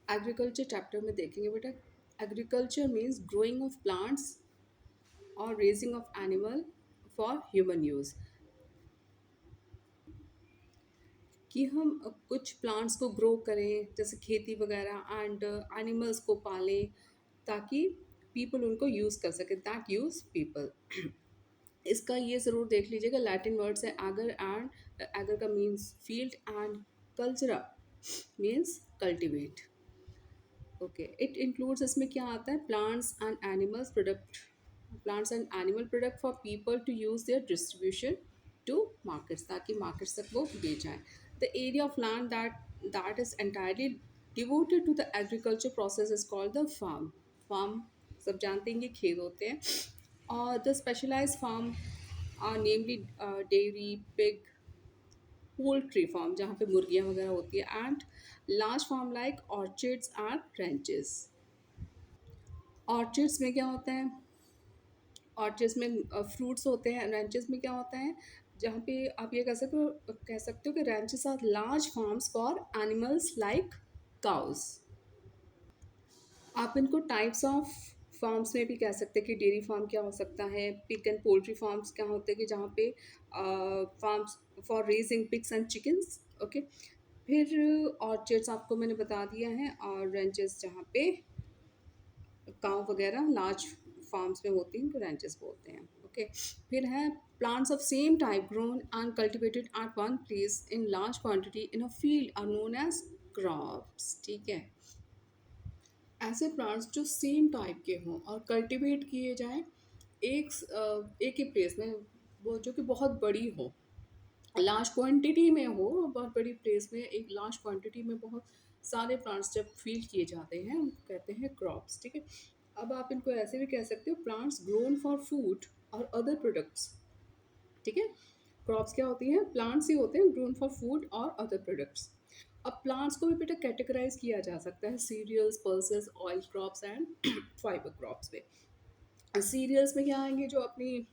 Agriculture chapter में देखेंगे बेटा। Agriculture means growing of plants और raising of animal for human use. कि हम कुछ प्लांट्स को ग्रो करें जैसे खेती वगैरह एंड एनिमल्स को पालें ताकि पीपल उनको यूज़ कर सकें, दैट यूज़ पीपल। इसका ये ज़रूर देख लीजिएगा, लैटिन वर्ड्स है एगर एंड एगर का means field and cultura means cultivate. Okay, it includes, इसमें क्या आता है, plants and animals product, plants and animal product for people to use their distribution to markets, ताकि मार्केट्स तक वो बेचाएं। The area of land that is entirely devoted to the agriculture process is called the farm. Farm सब जानते हैं, ये खेत होते हैं। और the specialise farm are namely dairy, pig, poultry farm जहाँ पे मुर्गियाँ वगैरह होती है, and large farm like orchards and ranches. Orchards में क्या होता है, ऑर्चिड्स में फ्रूट्स होते हैं। रेंचेस में क्या होता है, जहाँ पे आप ये कह सकते हो कि ranches are large farms for animals like cows. आप इनको टाइप्स ऑफ फार्म्स में भी कह सकते हैं कि डेयरी फार्म क्या हो सकता है, पिग एंड पोल्ट्री फार्म्स क्या होते हैं कि जहाँ पे farms for raising pigs and chickens. Okay, फिर ऑर्चर्ड्स आपको मैंने बता दिया है, और रेंचेस जहाँ पे काव वगैरह लार्ज फार्म्स में होती हैं, उनको रेंचेस बोलते हैं। ओके, फिर है plants of same type grown and cultivated at one place in large quantity in a field are known as crops. ठीक है, ऐसे प्लांट्स जो सेम टाइप के हों और कल्टीवेट किए जाएं एक ही प्लेस में, वो जो कि बहुत बड़ी हो, लार्ज क्वांटिटी में हो, बहुत बड़ी प्लेस में एक लार्ज क्वांटिटी में बहुत सारे प्लांट्स जब फील किए जाते हैं उनको कहते हैं क्रॉप्स। ठीक है, अब आप इनको ऐसे भी कह सकते हो, प्लांट्स ग्रोन फॉर फूड और अदर प्रोडक्ट्स। ठीक है, क्रॉप्स क्या होती हैं, प्लांट्स ही होते हैं ग्रोन फॉर फूड और अदर प्रोडक्ट्स। अब प्लांट्स को भी बेटा कैटेगराइज किया जा सकता है cereals, pulses, oil crops and fibre crops में। सीरियल्स में क्या आएंगे, जो अपनी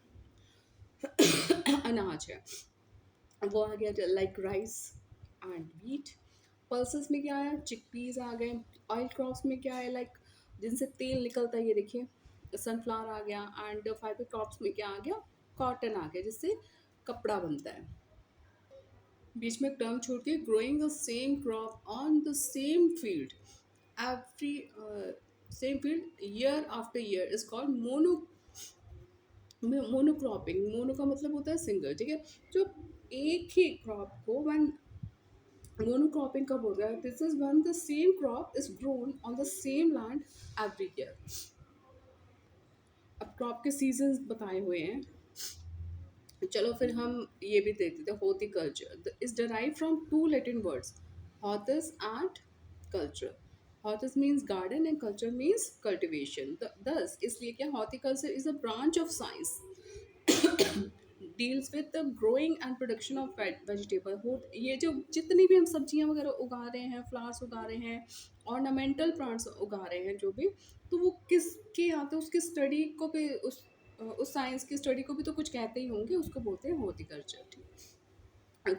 अनाज है वो आ गया, like rice and wheat. Pulses में क्या आया, चिकपीस आ गए। ऑयल क्रॉप्स में क्या है, लाइक जिनसे तेल निकलता है, ये देखिए सनफ्लावर आ गया। एंड फाइबर क्रॉप्स में क्या आ गया, कॉटन आ गया जिससे कपड़ा बनता है। बीच में टर्म छोड़ के, growing the same crop on the same field every same field year after year is called monocropping. Mono का मतलब होता है सिंगल। ठीक है, जो एक ही क्रॉप को वन मोनोक्रॉपिंग कब होता है, this is one the same crop is grown on the same land every year. अब क्रॉप के सीजन्स बताए हुए हैं, चलो फिर हम ये भी देखते थे। Horticulture is derive from two Latin words, hortus and culture. Hortus means garden and culture means cultivation. Thus इसलिए क्या, horticulture is a branch of science deals with the growing and production of vegetable. हो ये जो जितनी भी हम सब्जियां वगैरह उगा रहे हैं, फ्लावर्स उगा रहे हैं, ऑर्नामेंटल प्लांट्स उगा रहे हैं जो भी, तो वो किसके आते हैं, उसकी स्टडी को भी उस साइंस की स्टडी को भी तो कुछ कहते ही होंगे, उसको बोलते हैं हॉर्टिकल्चर। ठीक,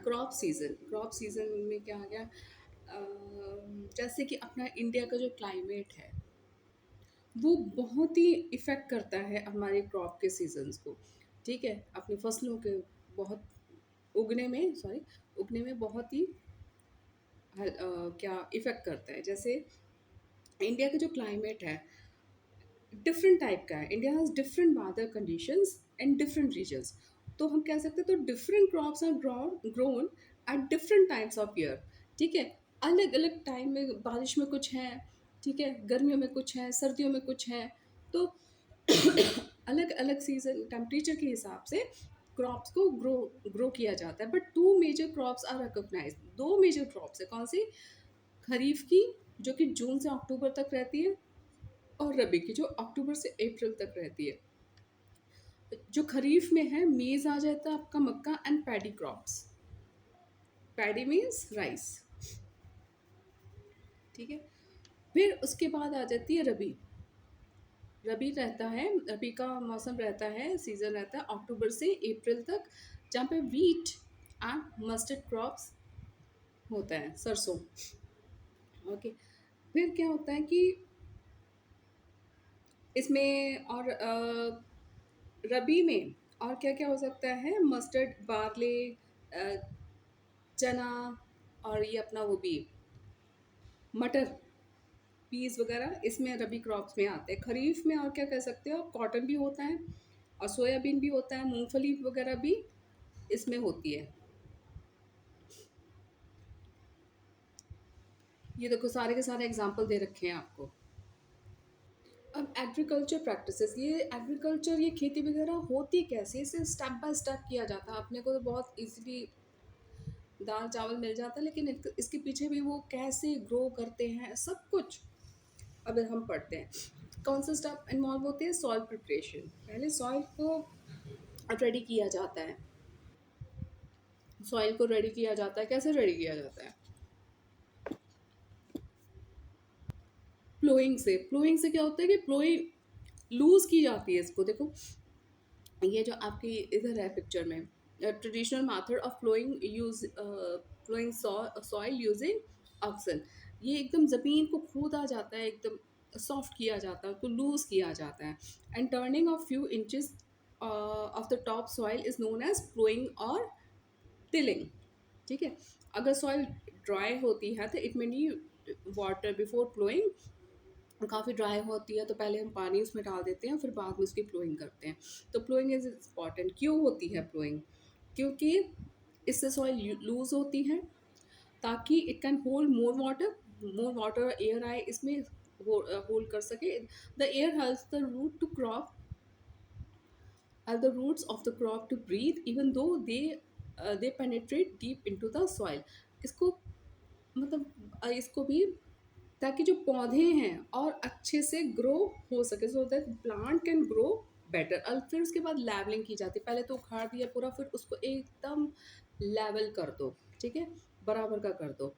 क्रॉप सीजन। क्रॉप सीजन में क्या आ गया, जैसे कि अपना इंडिया का जो क्लाइमेट है वो बहुत ही इफ़ेक्ट करता है हमारे क्रॉप के सीजन्स को। ठीक है, अपनी फसलों के बहुत उगने में बहुत ही क्या इफ़ेक्ट करता है। जैसे इंडिया का जो क्लाइमेट है डिफरेंट टाइप का है, India has different weather conditions and different regions. तो हम कह सकते हैं, तो different crops are grown at different times of year. ठीक है, अलग अलग टाइम में बारिश में कुछ है, ठीक है, गर्मियों में कुछ है, सर्दियों में कुछ है। तो अलग अलग सीजन टेम्परेचर के हिसाब से क्रॉप्स को ग्रो किया जाता है। But two major crops are recognise, दो मेजर क्रॉप्स है, कौन सी, खरीफ की जो कि जून से अक्टूबर तक रहती है, और रबी की जो अक्टूबर से अप्रैल तक रहती है। जो खरीफ में है, मेज़ आ जाता है आपका, makka and paddy crops. Paddy means rice. ठीक है, फिर उसके बाद आ जाती है रबी। रबी रहता है, रबी का मौसम रहता है, सीजन रहता है अक्टूबर से अप्रैल तक, जहाँ पे वीट एंड मस्टर्ड क्रॉप्स होता है, सरसों। ओके, फिर क्या होता है कि इसमें और रबी में और क्या-क्या हो सकता है, मस्टर्ड, बार्ले, चना, और ये अपना वो भी मटर, पीस वगैरह इसमें रबी क्रॉप्स में आते हैं। खरीफ में और क्या कह सकते हो, कॉटन भी होता है और सोयाबीन भी होता है, मूंगफली वगैरह भी इसमें होती है। ये देखो सारे के सारे एग्जाम्पल दे रखे हैं आपको। अब एग्रीकल्चर प्रैक्टिसेस, ये एग्रीकल्चर, ये खेती वगैरह होती कैसे, इसे स्टेप बाय स्टेप किया जाता है। अपने को तो बहुत इजीली दाल चावल मिल जाता है, लेकिन इसके पीछे भी वो कैसे ग्रो करते हैं सब कुछ अब हम पढ़ते हैं। कौन सा स्टेप इन्वॉल्व होते हैं, सॉइल प्रिपरेशन। पहले सॉइल को रेडी किया जाता है। सॉइल को रेडी किया जाता है, कैसे रेडी किया जाता है, प्लोइंग से। प्लोइंग से क्या होता है कि प्लोइंग लूज की जाती है इसको। देखो ये जो आपकी इधर है पिक्चर में, traditional method of ploughing use, ploughing soil using oxen. ये एकदम ज़मीन को खोदा जाता है, एकदम सॉफ्ट किया जाता है, तो लूज किया जाता है। And turning of few inches of the top soil is known as ploughing और टिलिंग। ठीक है, अगर सॉइल ड्राई होती है तो इट में नी वाटर बिफोर फ्लोइंग, काफ़ी ड्राई होती है तो पहले हम पानी उसमें डाल देते हैं, फिर बाद में उसकी प्लोइंग करते हैं। तो प्लोइंग इज़ इम्पॉर्टेंट। क्यों होती है प्लोइंग, क्योंकि इससे सॉइल लूज होती है, ताकि it can hold more water, air आए इसमें होल्ड कर सके। The air helps the root to crop are the roots of the crop to breathe even though they penetrate deep into the soil। इसको मतलब इसको भी, ताकि जो पौधे हैं और अच्छे से ग्रो हो सके, so that plant can grow better. और फिर उसके बाद लेवलिंग की जाती है। पहले तो उखाड़ दिया पूरा, फिर उसको एकदम लेवल कर दो, ठीक है, बराबर का कर दो,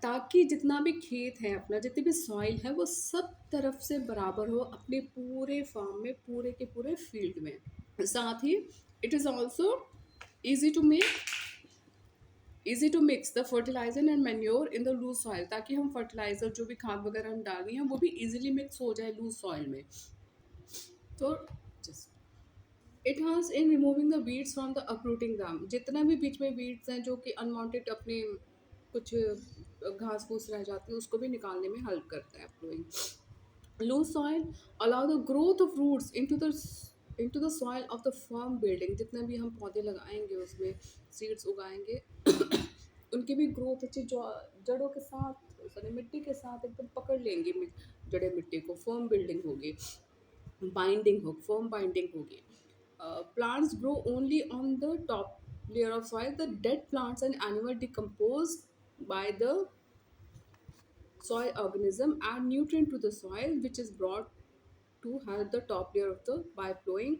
ताकि जितना भी खेत है अपना, जितनी भी सॉइल है, वो सब तरफ से बराबर हो अपने पूरे फार्म में, पूरे के पूरे फील्ड में। साथ ही it is also easy to make easy to mix the fertiliser and manure in the loose soil, ताकि हम फर्टिलाइजर जो भी खाद वगैरह हम डाल रही हैं वो भी इजीली मिक्स हो जाए लूज सॉइल में। तो it has in removing the weeds from the uprooting them. जितना भी बीच में वीड्स हैं जो कि अनवांटेड अपने कुछ घास फूस रह जाती है, उसको भी निकालने में हेल्प करता है ploughing. Loose soil allow the growth of roots into the soil of the firm building. जितने भी हम पौधे लगाएंगे उसमें सीड्स उगाएंगे उनकी भी ग्रोथ अच्छी, जो जड़ों के साथ, सॉरी मिट्टी के साथ एकदम पकड़ लेंगी, जड़ें मिट्टी को, फर्म बिल्डिंग होगी, बाइंडिंग हो, फर्म बाइंडिंग होगी। Plants grow only on the top layer of soil. The dead plants and animal decompose by the soil organism add nutrient to the soil, which is brought to help the top layer of the by flowing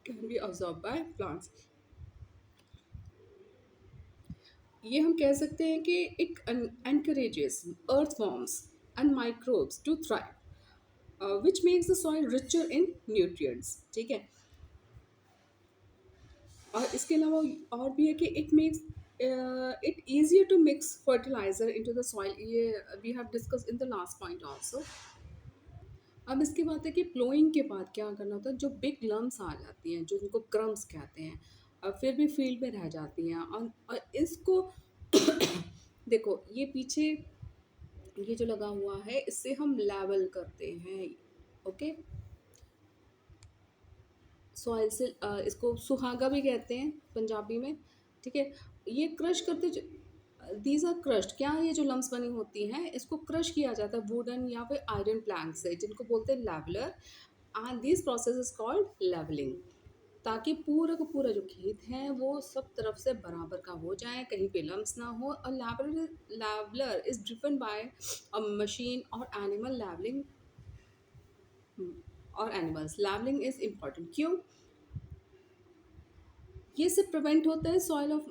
can be absorbed by plants। ये हम कह सकते हैं कि it encourages earthworms and microbes to thrive, which makes the soil richer in nutrients। ठीक है, और इसके अलावा और भी है कि it makes it easier to mix fertilizer into the soil। ये we have discuss in the last point also. अब इसके बाद है कि प्लोइंग के बाद क्या करना होता है, जो बिग लम्स आ जाती हैं, जो उनको क्रम्स कहते हैं, फिर भी फील्ड में रह जाती हैं, और इसको देखो ये पीछे ये जो लगा हुआ है, इससे हम लेवल करते हैं। ओके, सॉइल से इसको सुहागा भी कहते हैं पंजाबी में। ठीक है, ये क्रश करते, दीज आर क्रश्ड। क्या ये जो लम्स बनी होती हैं, इसको क्रश किया जाता है वुडन या फिर आयरन प्लैंक से, जिनको बोलते हैं leveller. And this process is called levelling, ताकि पूरा का पूरा जो खेत है वो सब तरफ से बराबर का हो जाए, कहीं पे लम्स ना हो। और leveller is driven by a machine और एनिमल लेवलिंग, और एनिमल्स लेवलिंग इज इम्पॉर्टेंट। क्यों, ये सब प्रिवेंट होता है सॉइल ऑफ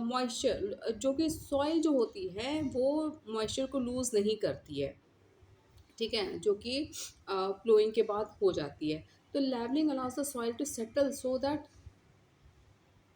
मॉइस्चर, जो कि सॉइल जो होती है वो मॉइस्चर को लूज़ नहीं करती है। ठीक है, जो कि फ्लोइंग के बाद हो जाती है। तो levelling allows the soil to settle so that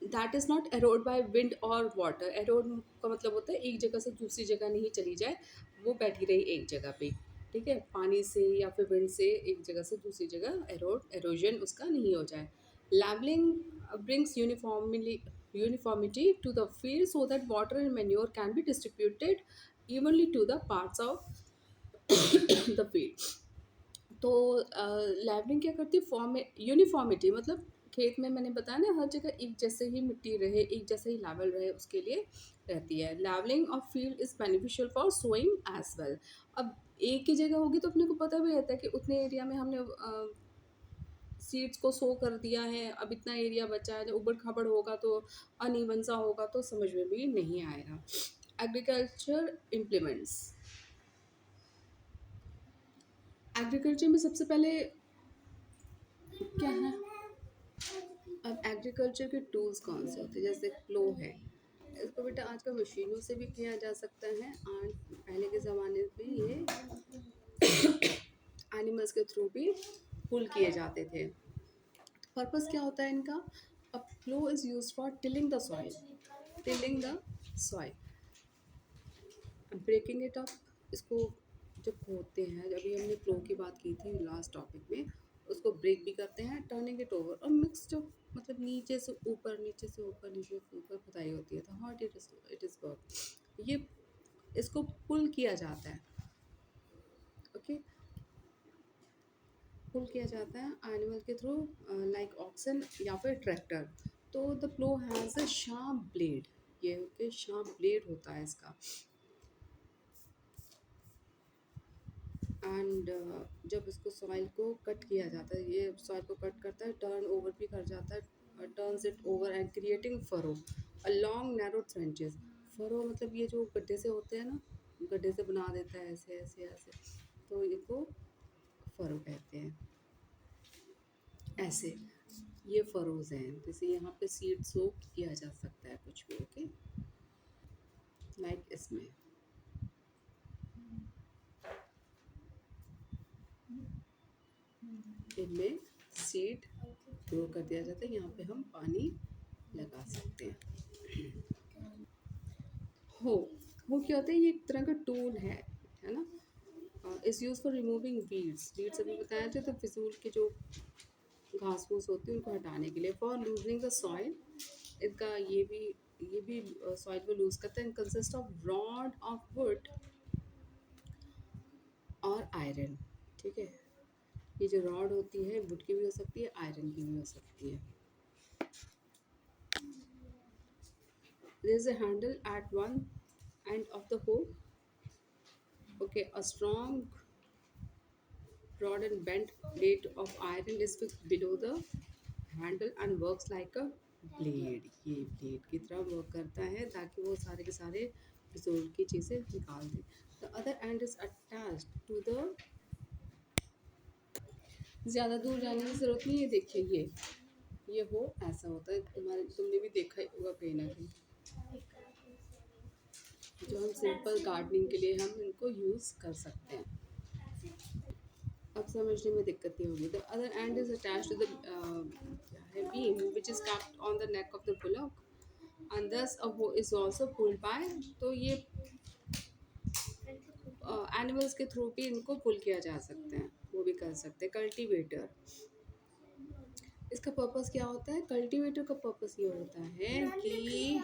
that is not eroded by wind और वाटर। एरोड का मतलब होता है एक जगह से दूसरी जगह नहीं चली जाए, वो बैठी रही एक जगह पे। ठीक है, पानी से या फिर विंड से एक जगह से दूसरी जगह एरोजन उसका नहीं हो जाए। Levelling brings uniformity to the field so that water and manure can be distributed evenly to the parts of the field. तो लेवलिंग क्या करती है, फॉर्म यूनिफॉर्मिटी मतलब खेत में मैंने बताया ना, हर जगह एक जैसे ही मिट्टी रहे, एक जैसे ही लेवल रहे, उसके लिए रहती है। Levelling of field is beneficial for sowing as well. अब एक ही जगह होगी तो अपने को पता भी रहता है कि उतने एरिया में हमने सीड्स को सो कर दिया है, अब इतना एरिया बचा है। जब उबड़ खाबड़ होगा तो अनइवन सा होगा तो समझ में भी नहीं आएगा। एग्रीकल्चर इम्प्लीमेंट्स, एग्रीकल्चर में सबसे पहले क्या है, अब एग्रीकल्चर के टूल्स कौन से होते हैं, जैसे प्लो है, इसको बेटा आजकल मशीनों से भी किया जा सकता है, और पहले के ज़माने में ये एनिमल्स के थ्रू भी पुल किए जाते थे। पर्पस क्या होता है इनका, a plough is use for tilling the soil, tilling the soil, breaking it up. इसको जब खोदते हैं, अभी हमने प्लो की बात की थी लास्ट टॉपिक में, उसको ब्रेक भी करते हैं, टर्निंग इट ओवर, और मिक्स जो मतलब नीचे से ऊपर, नीचे से ऊपर, नीचे से ऊपर खुदाई होती है, तो हॉट इट इज़ वर्क, ये इसको पुल किया जाता है। ओके, पुल किया जाता है एनिमल के थ्रू, लाइक ऑक्सन या फिर ट्रैक्टर। तो the plough has a sharp blade, ये ओके शार्प ब्लेड होता है इसका। एंड जब इसको सॉइल को कट किया जाता है, ये सॉइल को कट करता है, टर्न ओवर भी कर जाता है, turns it over and creating furrow along narrow trenches. Furrow मतलब ये जो गड्ढे से होते हैं ना, गड्ढे से बना देता है ऐसे ऐसे ऐसे, तो इसको फरो कहते हैं। ऐसे ये फरोज हैं, जैसे यहाँ पे सीड सो किया जा सकता है कुछ भी। ओके, लाइक इसमें इनमें सीड ग्रो कर दिया जाता है, यहाँ पे हम पानी लगा सकते हैं। हो वो क्या होता है, ये एक तरह का टूल है ना, इस use for removing weeds, weeds अभी बताया थे, तो फिजूल के जो घास फूस होती है उनको हटाने के लिए। फॉर लूजनिंग द सॉइल, इसका ये भी सॉइल को लूज करता है, consist of rod of would और आयरन। ठीक है, ये जो रॉड होती है वुड की भी हो सकती है, आयरन की भी हो सकती है। There is a handle at one end of the hole. Okay, a strong rod and bent plate of iron is fixed below the handle and works like a blade। ये ब्लेड की तरह work करता है ताकि वो सारे के सारे फिजूल की चीज़ें निकाल दे। The other end is attached to the, ज़्यादा दूर जाने की ज़रूरत नहीं है। देखिए ये हो ऐसा होता है, तुमने भी देखा ही होगा कहीं ना कहीं, जो हम सिंपल गार्डनिंग के लिए हम इनको यूज़ कर सकते हैं। अब समझने में दिक्कत नहीं होगी। The other end is attached to the beam which is capped on the neck of the bullock and this वो इज ऑल्सो पुल्ड बाय। तो ये एनिमल्स के थ्रू भी इनको पुल किया जा सकते हैं, वो भी कर सकते हैं। कल्टीवेटर, इसका पर्पस क्या होता है, कल्टीवेटर का पर्पस ये होता है कि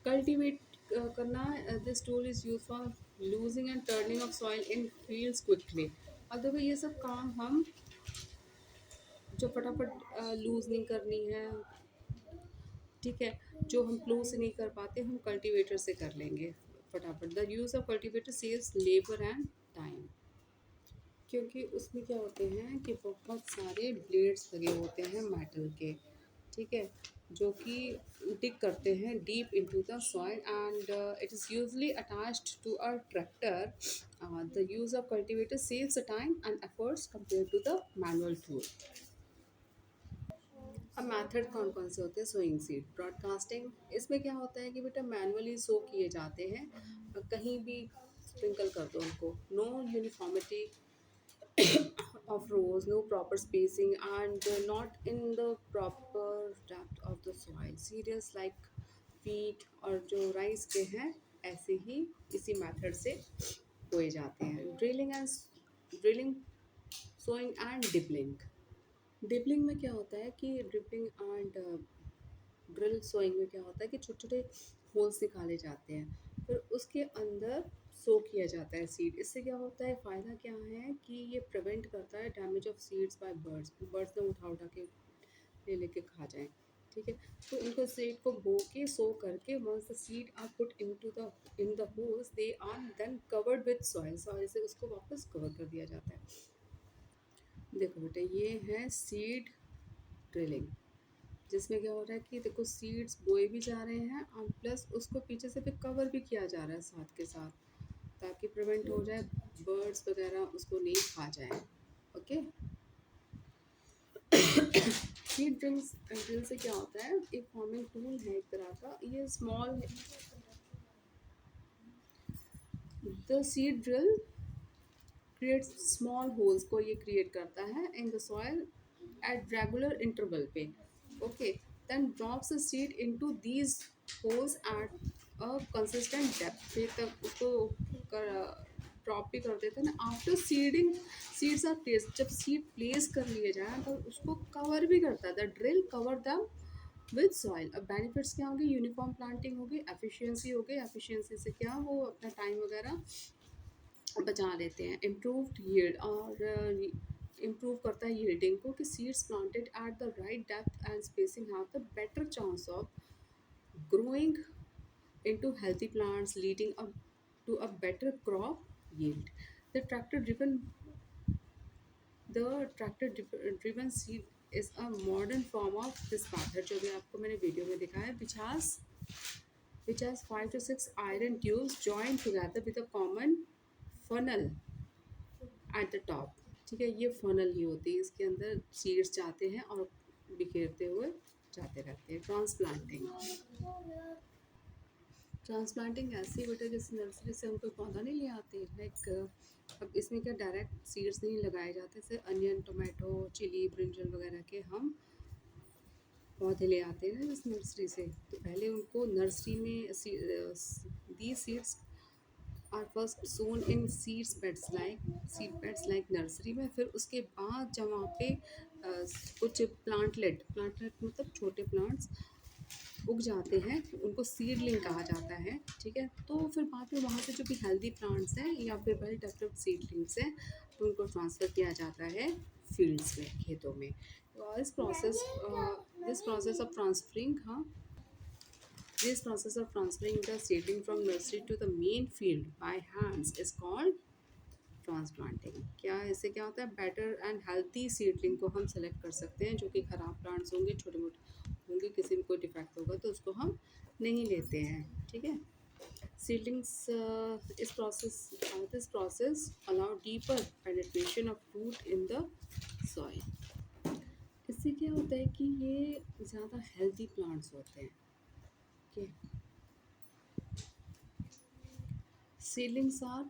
कल्टीवेट करना। This tool is use for losing and turning of soil in fields quickly. अब देखो ये सब काम हम जो फटाफट लूज नहीं करनी है, ठीक है, जो हम प्लो से नहीं कर पाते हम कल्टीवेटर से कर लेंगे फटाफट। The use of cultivator saves labour and time, क्योंकि उसमें क्या होते हैं कि बहुत सारे ब्लेड्स लगे होते हैं मेटल के, ठीक है, जो कि डिग करते हैं deep into the soil and it is usually attached to a tractor. The use of cultivator saves the time and efforts compare to the manual tool. अब मेथड कौन कौन से होते हैं, सोइंग सीड, ब्रॉडकास्टिंग, इसमें क्या होता है कि बेटा मैनुअली सो किए जाते हैं, कहीं भी स्प्रिंकल कर दो उनको, no uniformity of rows, no proper spacing, and not in the proper depth of the soil. Cereals like wheat और जो राइस के हैं ऐसे ही इसी मेथड से बोए जाते हैं. Drilling, sowing and dibbling. Dibbling में क्या होता है कि ड्रिपिंग एंड ड्रिल सोइंग में क्या होता है कि छोटे छोटे होल्स निकाले जाते हैं, फिर उसके अंदर सो किया जाता है सीड. इससे क्या होता है, फ़ायदा क्या है कि ये प्रिवेंट करता है damage of seeds bye birds. Birds ने उठा उठा के ले लेके खा जाएं. ठीक है, तो इनको सीड को बो के सो करके once the seed are put in the holes they are then covered with soil. Soil से उसको वापस कवर कर दिया जाता है. देखो बेटा, ये है सीड ड्रिलिंग, जिसमें क्या हो रहा है कि देखो सीड्स बोए भी जा रहे हैं और प्लस उसको पीछे से फिर कवर भी किया जा रहा है साथ के साथ, ताकि प्रिवेंट हो जाए बर्ड्स वगैरह उसको नहीं खा जाए. ओके. सीड ड्रिल से क्या होता है, एक फॉर्मिंग टूल है एक तरह का. ये small, the seed drill creates small holes को ये क्रिएट करता है in the soil at regular interval पे. Okay, then drops the seed into these holes at a consistent depth. फिर तक उसको ड्रॉप भी कर देते हैं ना. After seeding seeds are place, जब सीड प्लेस कर लिए जाए तो उसको कवर भी करता है. The drill cover the with soil. अब बेनिफिट्स क्या होंगे, यूनिफॉर्म प्लांटिंग होगी, एफिशिएंसी होगी. एफिशिएंसी से क्या, वो अपना टाइम वगैरह बचा लेते हैं. इम्प्रूव्ड यील्ड, और इम्प्रूव करता है यील्डिंग को कि seeds planted at the right depth and spacing have the better chance of growing into healthy plants leading up to a better crop yield. The tractor driven seed is a modern form of this method, जो भी आपको मैंने video में दिखाया है, which has 5 to 6 iron tubes joined together with a common funnel at the top. ठीक है, ये फनल ही होती है, इसके अंदर सीड्स जाते हैं और बिखेरते हुए जाते रहते हैं. ट्रांसप्लांटिंग ऐसी बेटा जैसे नर्सरी से हम कोई पौधा नहीं ले आते. अब इसमें क्या डायरेक्ट सीड्स नहीं लगाए जाते. जैसे अनियन, टोमेटो, चिली, ब्रिंजल वगैरह के हम पौधे ले आते हैं ना जिस नर्सरी से, तो पहले उनको नर्सरी में the seeds are first sown in seed beds like nursery में. फिर उसके बाद जब वहाँ पे कुछ प्लांटलेट मतलब छोटे प्लांट्स उग जाते हैं, उनको सीडलिंग कहा जाता है. ठीक है, तो फिर बाद में वहाँ से जो भी हेल्दी प्लांट्स हैं या फिर वेल डेवलप्ड सीडलिंग्स हैं, तो उनको ट्रांसफ़र किया जाता है फील्ड्स में, खेतों में. तो दिस प्रोसेस ऑफ ट्रांसफरिंग, हाँ, this process of transferring the seedling from nursery to the main field by hands is called transplanting. क्या इससे क्या होता है, बेटर एंड हेल्थी सीडलिंग को हम सेलेक्ट कर सकते हैं. जो कि ख़राब प्लांट्स होंगे, छोटे मोटे होंगे, किसी में कोई डिफेक्ट होगा तो उसको हम नहीं लेते हैं. ठीक है. Seedlings, this process allow deeper penetration of root in the soil. इससे क्या होता है कि ये ज़्यादा हेल्थी प्लांट्स होते हैं. Okay. Seedlings are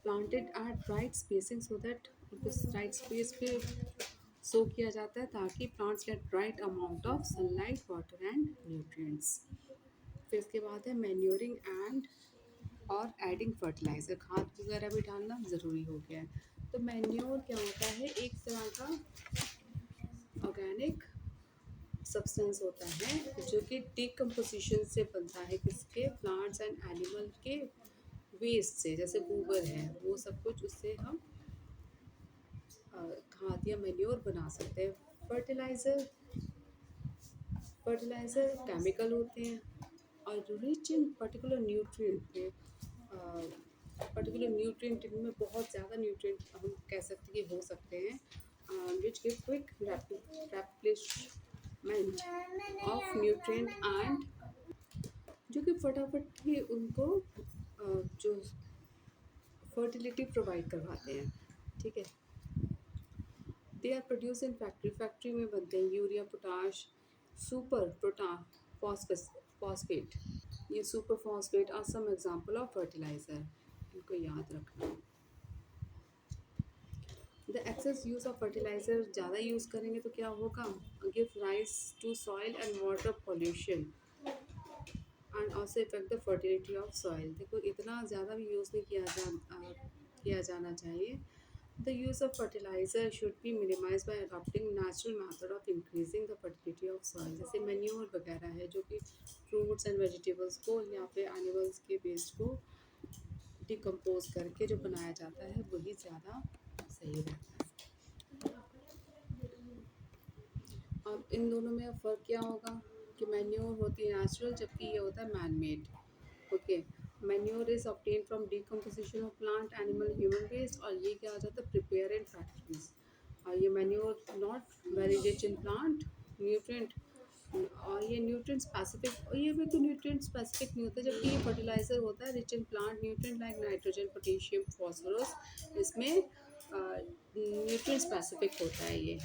planted at right spacing so that उनको right space पे सो किया जाता है ताकि plants get right amount of sunlight, water and nutrients. फिर इसके बाद है मैन्योरिंग एंड और एडिंग फर्टिलाइज़र. खाद वगैरह भी डालना ज़रूरी हो गया है. तो मैन्योर क्या होता है, एक तरह का ऑर्गेनिक सब्सटेंस होता है जो कि डिकम्पोजिशन से बनता है, किसके, प्लांट्स एंड एनिमल के वेस्ट से. जैसे गोबर है, वो सब कुछ उससे हम खाद या मैन्योर बना सकते हैं. फर्टिलाइज़र केमिकल होते हैं और रिच इन पर्टिकुलर न्यूट्रिएंट इनमें बहुत ज़्यादा न्यूट्रिएंट हम कह सकते हैं कि हो सकते हैं, which give quick replacement of nutrient and जो कि फटाफट ही उनको जो फर्टिलिटी प्रोवाइड करवाते हैं. ठीक है. They are produce in factory में बनते हैं. Urea, potash, phosphate. ये super phosphate are some example of fertiliser. को याद रखना। The excess use of fertiliser ज़्यादा यूज़ करेंगे तो क्या होगा, give rise to soil and water pollution and also affect the fertility of soil. देखो इतना ज़्यादा भी यूज़ नहीं किया जाना चाहिए। The use of fertiliser should be minimise by adopting natural method of increasing the fertility of soil, जैसे manure वगैरह है जो कि फ्रूट्स एंड वेजिटेबल्स को या फिर एनिमल्स के वेस्ट को डिकम्पोज करके जो बनाया जाता है वही ज़्यादा सही रहता है। अब इन दोनों में फ़र्क क्या होगा कि मैन्योर होती है नेचुरल जबकि ये होता है man made. Okay, manure is obtain from decomposition of plant animal human waste, और ये क्या हो जाता है प्रिपेयर इन फैक्ट्रीज। और ये manure not very rich in plant nutrient, और ये न्यूट्रिएंट स्पेसिफिक, और ये भी तो न्यूट्रिएंट स्पेसिफिक नहीं होता, जबकि ये फर्टिलाइजर होता है rich in plant nutrient like nitrogen potassium phosphorus, इसमें न्यूट्रिएंट स्पेसिफिक होता है ये।